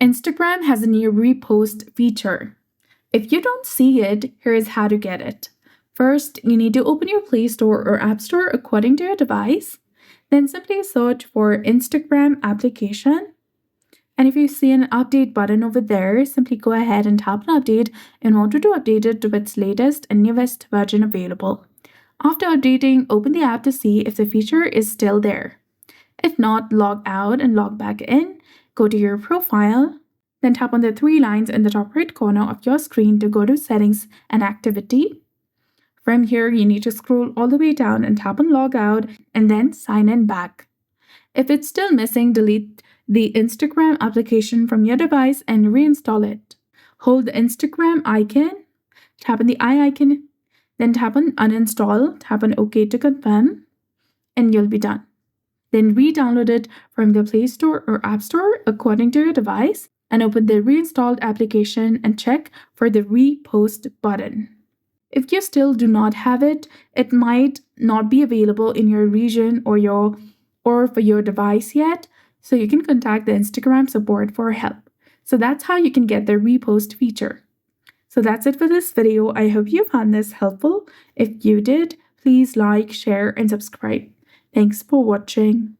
Instagram has a new repost feature. If you don't see it, here is how to get it. First, you need to open your Play Store or App Store according to your device. Then simply search for Instagram application. And if you see an update button over there, simply go ahead and tap on update in order to update it to its latest and newest version available. After updating, open the app to see if the feature is still there. If not, log out and log back in. Go to your profile, then tap on the three lines in the top right corner of your screen to go to Settings and Activity. From here, you need to scroll all the way down and tap on Log Out and then Sign In back. If it's still missing, delete the Instagram application from your device and reinstall it. Hold the Instagram icon, tap on the eye icon, then tap on Uninstall, tap on OK to confirm, and you'll be done. Then re-download it from the Play Store or App Store according to your device and open the reinstalled application and check for the Repost button. If you still do not have it, it might not be available in your region or for your device yet, so you can contact the Instagram support for help. So that's how you can get the Repost feature. So that's it for this video. I hope you found this helpful. If you did, please like, share, and subscribe. Thanks for watching.